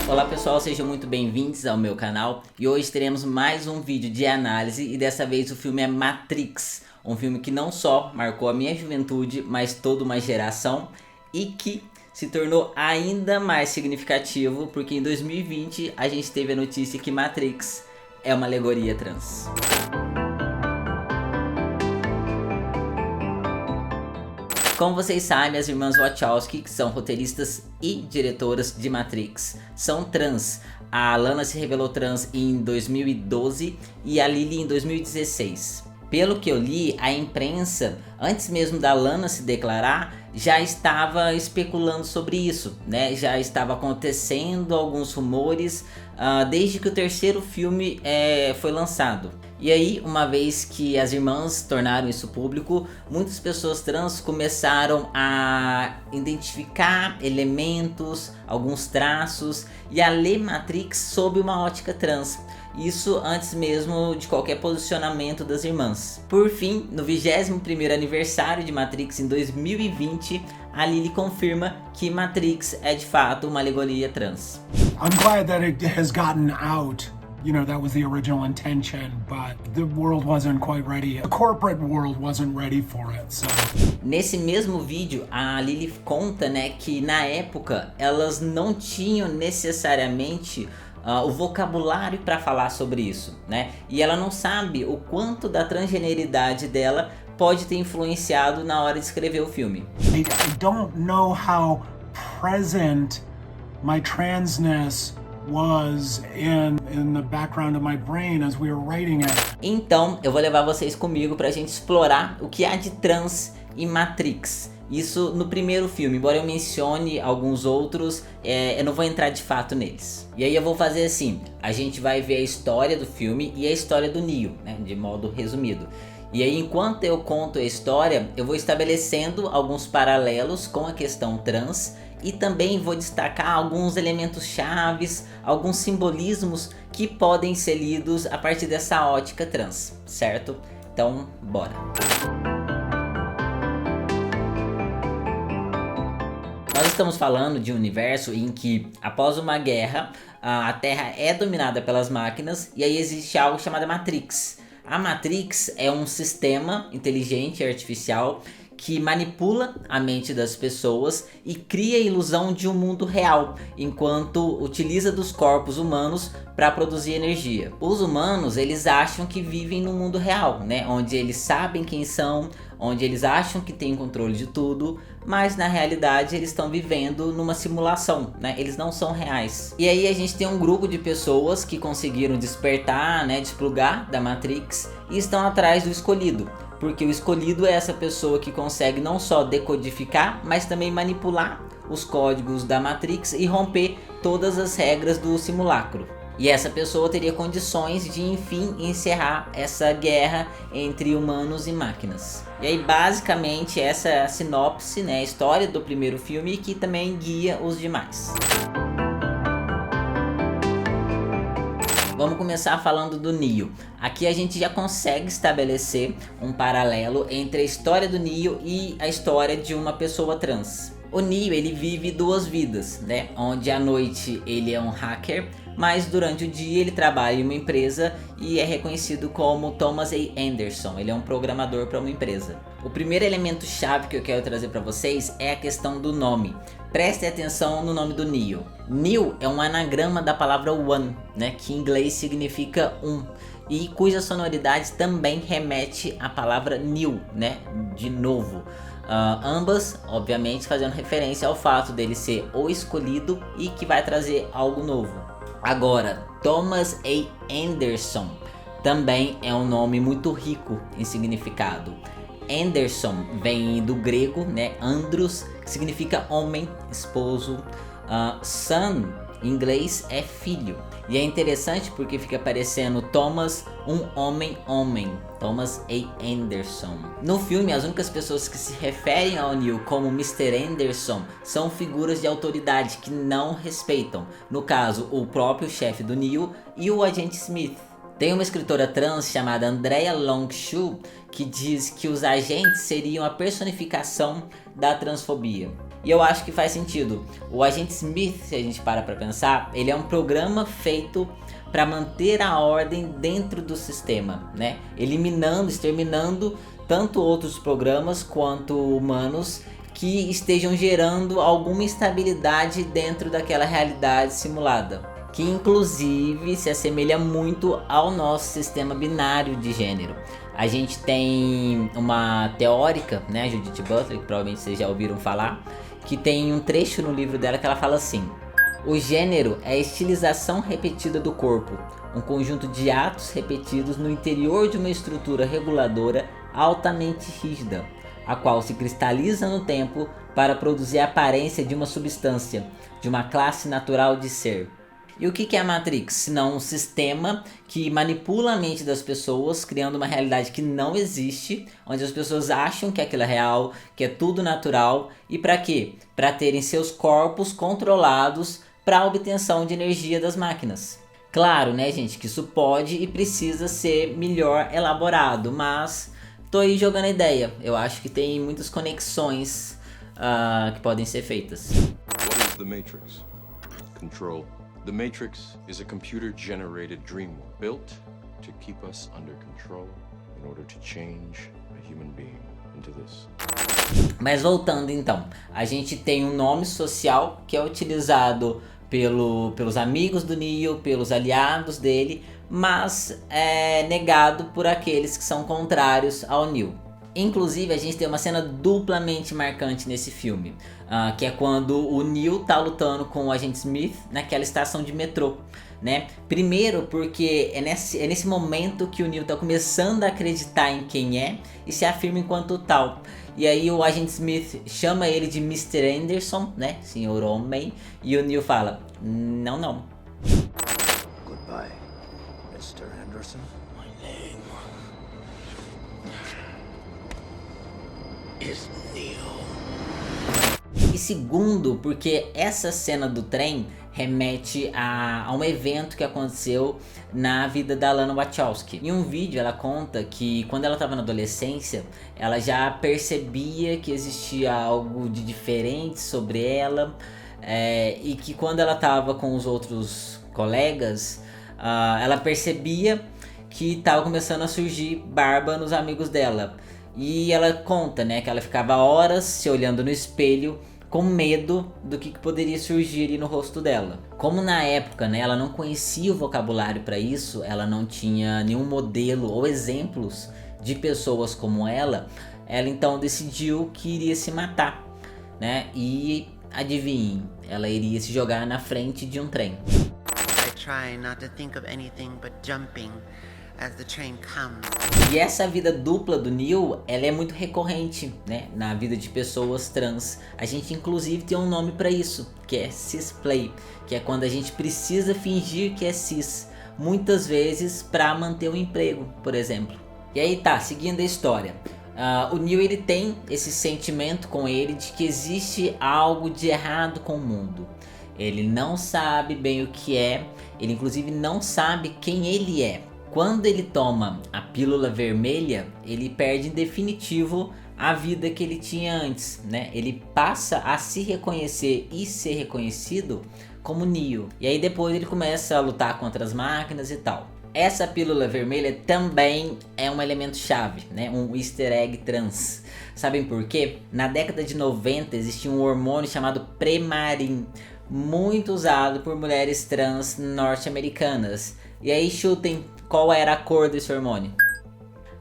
Olá pessoal, sejam muito bem-vindos ao meu canal e hoje teremos mais um vídeo de análise e dessa vez o filme é Matrix, um filme que não só marcou a minha juventude, mas toda uma geração e que se tornou ainda mais significativo porque em 2020 a gente teve a notícia que Matrix é uma alegoria trans. Como vocês sabem, as irmãs Wachowski, que são roteiristas e diretoras de Matrix, são trans. A Lana se revelou trans em 2012 e a Lily em 2016. Pelo que eu li, a imprensa, antes mesmo da Lana se declarar, já estava especulando sobre isso, né? Já estava acontecendo alguns rumores desde que o terceiro filme foi lançado. E aí, uma vez que as irmãs tornaram isso público, muitas pessoas trans começaram a identificar elementos, alguns traços e a ler Matrix sob uma ótica trans. Isso antes mesmo de qualquer posicionamento das irmãs. Por fim, no 21º aniversário de Matrix em 2020, a Lily confirma que Matrix é de fato uma alegoria trans. I'm glad that it has gotten out. You know, that was the original intention, but the world wasn't quite ready. The corporate world wasn't ready for it, so. Nesse mesmo vídeo, a Lily conta, né, que na época elas não tinham necessariamente o vocabulário para falar sobre isso, né? E ela não sabe o quanto da transgeneridade dela pode ter influenciado na hora de escrever o filme. I don't know how present my transness was in the background of my brain as we were writing it. Então, eu vou levar vocês comigo pra gente explorar o que há de trans em Matrix. Isso no primeiro filme, embora eu mencione alguns outros, eu não vou entrar de fato neles. E aí eu vou fazer assim, a gente vai ver a história do filme e a história do Neo, né, de modo resumido. E aí enquanto eu conto a história, eu vou estabelecendo alguns paralelos com a questão trans e também vou destacar alguns elementos chaves, alguns simbolismos que podem ser lidos a partir dessa ótica trans, certo? Então, bora! Nós estamos falando de um universo em que, após uma guerra, a Terra é dominada pelas máquinas e aí existe algo chamado Matrix. A Matrix é um sistema inteligente e artificial que manipula a mente das pessoas e cria a ilusão de um mundo real, enquanto utiliza dos corpos humanos para produzir energia. Os humanos, eles acham que vivem no mundo real, né? Onde eles sabem quem são, onde eles acham que têm controle de tudo, mas na realidade eles estão vivendo numa simulação, né? Eles não são reais. E aí a gente tem um grupo de pessoas que conseguiram despertar, né, desplugar da Matrix e estão atrás do escolhido. Porque o escolhido é essa pessoa que consegue não só decodificar, mas também manipular os códigos da Matrix e romper todas as regras do simulacro. E essa pessoa teria condições de enfim encerrar essa guerra entre humanos e máquinas. E aí basicamente essa é a sinopse, né, a história do primeiro filme que também guia os demais. Vamos começar falando do Neo. Aqui a gente já consegue estabelecer um paralelo entre a história do Neo e a história de uma pessoa trans. O Neo, ele vive duas vidas, né? Onde à noite ele é um hacker, mas durante o dia ele trabalha em uma empresa e é reconhecido como Thomas A. Anderson. Ele é um programador para uma empresa. O primeiro elemento chave que eu quero trazer para vocês é a questão do nome. Prestem atenção no nome do Neo. Neo é um anagrama da palavra one, né, que em inglês significa um, e cuja sonoridade também remete à palavra new, né, de novo. Ambas, obviamente, fazendo referência ao fato dele ser o escolhido e que vai trazer algo novo. Agora, Thomas A. Anderson também é um nome muito rico em significado. Anderson vem do grego, né, andros, que significa homem, esposo. Son, em inglês, é filho. E é interessante porque fica parecendo Thomas, um homem. Thomas A. Anderson. No filme, as únicas pessoas que se referem ao Neo como Mr. Anderson são figuras de autoridade que não respeitam. No caso, o próprio chefe do Neo e o agente Smith. Tem uma escritora trans chamada Andrea Longshu que diz que os agentes seriam a personificação da transfobia. E eu acho que faz sentido. O Agente Smith, se a gente para pra pensar, ele é um programa feito para manter a ordem dentro do sistema, né? Eliminando, exterminando tanto outros programas quanto humanos que estejam gerando alguma instabilidade dentro daquela realidade simulada, que inclusive se assemelha muito ao nosso sistema binário de gênero. A gente tem uma teórica, né, Judith Butler, que provavelmente vocês já ouviram falar, que tem um trecho no livro dela que ela fala assim: o gênero é a estilização repetida do corpo, um conjunto de atos repetidos no interior de uma estrutura reguladora altamente rígida, a qual se cristaliza no tempo para produzir a aparência de uma substância, de uma classe natural de ser. E o que é a Matrix? Senão um sistema que manipula a mente das pessoas, criando uma realidade que não existe, onde as pessoas acham que aquilo é real, que é tudo natural. E para quê? Para terem seus corpos controlados para a obtenção de energia das máquinas. Claro, né, gente, que isso pode e precisa ser melhor elaborado, mas tô aí jogando a ideia. Eu acho que tem muitas conexões que podem ser feitas. What is the Matrix? Control. The Matrix is a computer-generated dream world built to keep us under control in order to change a human being into this. Mas voltando então, a gente tem um nome social que é utilizado pelos amigos do Neo, pelos aliados dele, mas é negado por aqueles que são contrários ao Neo. Inclusive a gente tem uma cena duplamente marcante nesse filme, que é quando o Neo tá lutando com o Agente Smith naquela estação de metrô, né? Primeiro porque é nesse momento que o Neo tá começando a acreditar em quem é e se afirma enquanto tal. E aí o Agente Smith chama ele de Mr. Anderson, né? Senhor Homem. E o Neo fala, não, não. Goodbye, Mr. Anderson. My name is Neo. E segundo, porque essa cena do trem remete a um evento que aconteceu na vida da Lana Wachowski. Em um vídeo ela conta que quando ela estava na adolescência, ela já percebia que existia algo de diferente sobre ela, e que quando ela estava com os outros colegas, ela percebia que estava começando a surgir barba nos amigos dela. E ela conta, né, que ela ficava horas se olhando no espelho com medo do que poderia surgir ali no rosto dela. Como na época, né, ela não conhecia o vocabulário para isso, ela não tinha nenhum modelo ou exemplos de pessoas como ela então decidiu que iria se matar, né? E adivinhem, ela iria se jogar na frente de um trem. I try not to think of anything but jumping as the train comes. E essa vida dupla do Neo, ela é muito recorrente, né, na vida de pessoas trans. A gente inclusive tem um nome para isso, que é cisplay, que é quando a gente precisa fingir que é cis, muitas vezes para manter um emprego, por exemplo. E aí tá, seguindo a história. O Neo ele tem esse sentimento com ele de que existe algo de errado com o mundo. Ele não sabe bem o que é, ele inclusive não sabe quem ele é. Quando ele toma a pílula vermelha, ele perde em definitivo a vida que ele tinha antes, né? Ele passa a se reconhecer e ser reconhecido como Neo. E aí depois ele começa a lutar contra as máquinas e tal. Essa pílula vermelha também é um elemento chave, né? Um easter egg trans. Sabem por quê? Na década de 90 existia um hormônio chamado Premarin, muito usado por mulheres trans norte-americanas. E aí chutem qual era a cor desse hormônio.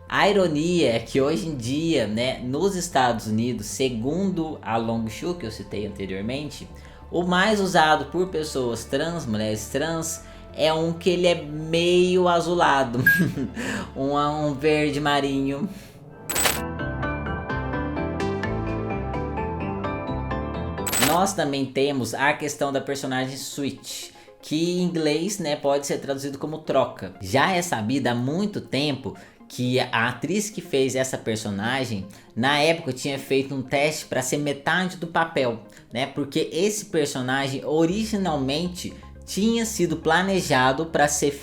A ironia é que hoje em dia, né, nos Estados Unidos, segundo a Long-Shu que eu citei anteriormente, o mais usado por pessoas trans, mulheres trans, é um que ele é meio azulado, um verde marinho. Nós também temos a questão da personagem Switch, que em inglês, né, pode ser traduzido como troca. Já é sabido há muito tempo que a atriz que fez essa personagem, na época tinha feito um teste para ser metade do papel, né? Porque esse personagem originalmente tinha sido planejado para ser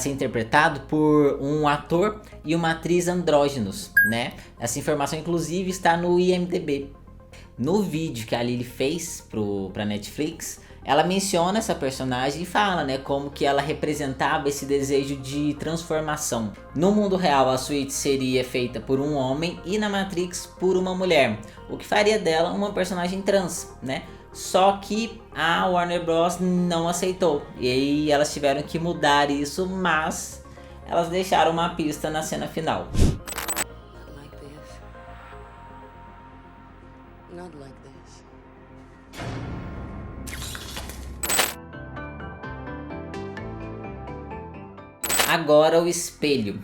interpretado por um ator e uma atriz andrógenos, né? Essa informação inclusive está no IMDb. No vídeo que a Lily fez pra Netflix, ela menciona essa personagem e fala, né, como que ela representava esse desejo de transformação. No mundo real, a Sweet seria feita por um homem e na Matrix por uma mulher, o que faria dela uma personagem trans, né? Só que a Warner Bros não aceitou e aí elas tiveram que mudar isso, mas elas deixaram uma pista na cena final. Not like this. Not like this. Agora o espelho.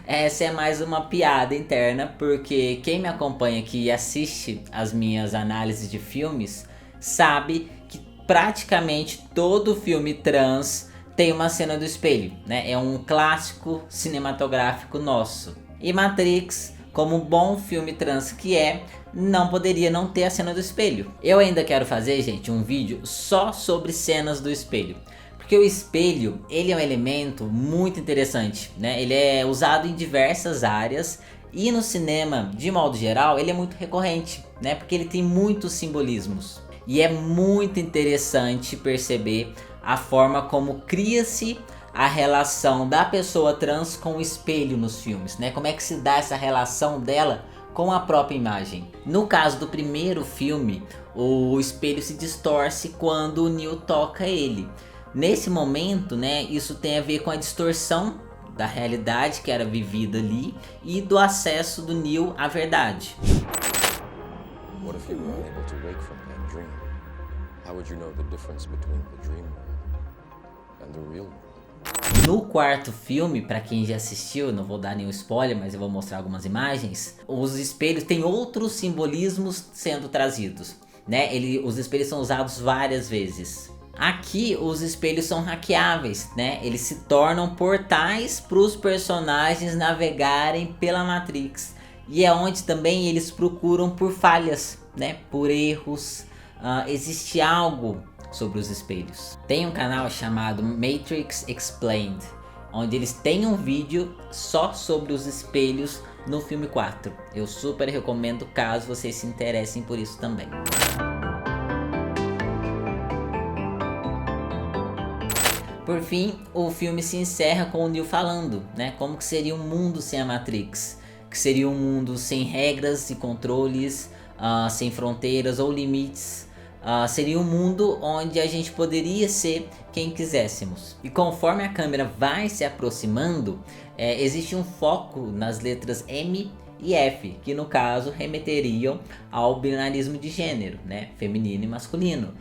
Essa é mais uma piada interna, porque quem me acompanha aqui e assiste as minhas análises de filmes sabe que praticamente todo filme trans tem uma cena do espelho, né? É um clássico cinematográfico nosso. E Matrix, como um bom filme trans que é, não poderia não ter a cena do espelho. Eu ainda quero fazer, gente, um vídeo só sobre cenas do espelho. Porque o espelho, ele é um elemento muito interessante, né? Ele é usado em diversas áreas e no cinema, de modo geral, ele é muito recorrente, né? Porque ele tem muitos simbolismos. E é muito interessante perceber a forma como cria-se a relação da pessoa trans com o espelho nos filmes, né? Como é que se dá essa relação dela com a própria imagem. No caso do primeiro filme, o espelho se distorce quando o Neo toca ele. Nesse momento, né, isso tem a ver com a distorção da realidade que era vivida ali e do acesso do Neo à verdade. What if you were unable to wake from that dream? How would you know the difference between the dream world and the real world? No quarto filme, para quem já assistiu, não vou dar nenhum spoiler, mas eu vou mostrar algumas imagens. Os espelhos têm outros simbolismos sendo trazidos, né? Os espelhos são usados várias vezes. Aqui os espelhos são hackeáveis, né? Eles se tornam portais para os personagens navegarem pela Matrix. E é onde também eles procuram por falhas, né? Por erros. Existe algo sobre os espelhos. Tem um canal chamado Matrix Explained, onde eles têm um vídeo só sobre os espelhos no filme 4. Eu super recomendo caso vocês se interessem por isso também. Por fim, o filme se encerra com o Neo falando, né, como que seria um mundo sem a Matrix, que seria um mundo sem regras e controles, sem fronteiras ou limites, seria um mundo onde a gente poderia ser quem quiséssemos. E conforme a câmera vai se aproximando, existe um foco nas letras M e F, que no caso remeteriam ao binarismo de gênero, né, feminino e masculino.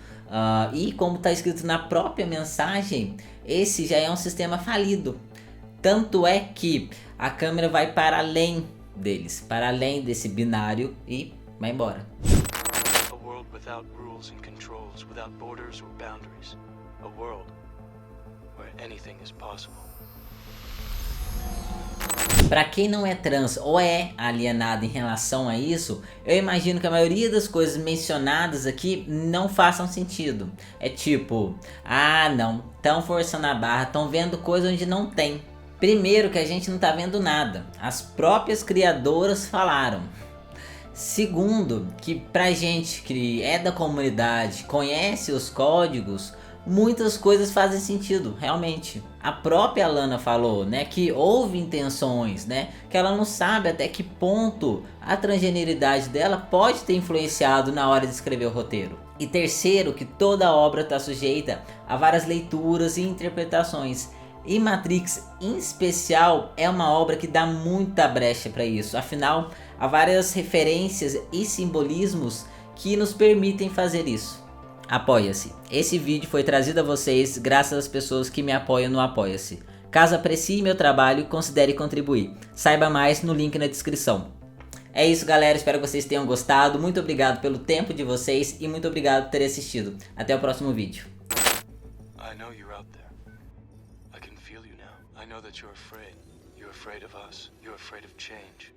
E como está escrito na própria mensagem, esse já é um sistema falido. Tanto é que a câmera vai para além deles, para além desse binário e vai embora. A world without rules and controls, without borders or boundaries. A world where anything is possible. Para quem não é trans ou é alienado em relação a isso, eu imagino que a maioria das coisas mencionadas aqui não façam sentido. É tipo, não, estão forçando a barra, estão vendo coisa onde não tem. Primeiro que a gente não tá vendo nada, as próprias criadoras falaram. Segundo, que pra gente que é da comunidade, conhece os códigos, muitas coisas fazem sentido, realmente. A própria Lana falou, né, que houve intenções, né, que ela não sabe até que ponto a transgeneridade dela pode ter influenciado na hora de escrever o roteiro. E terceiro, que toda obra está sujeita a várias leituras e interpretações. E Matrix, em especial, é uma obra que dá muita brecha para isso. Afinal, há várias referências e simbolismos que nos permitem fazer isso. Apoia-se. Esse vídeo foi trazido a vocês graças às pessoas que me apoiam no Apoia-se. Caso aprecie meu trabalho, considere contribuir. Saiba mais no link na descrição. É isso, galera. Espero que vocês tenham gostado. Muito obrigado pelo tempo de vocês e muito obrigado por terem assistido. Até o próximo vídeo. I know you're out there. I can feel you now. I know that you're afraid. You're afraid of us. You're afraid of change.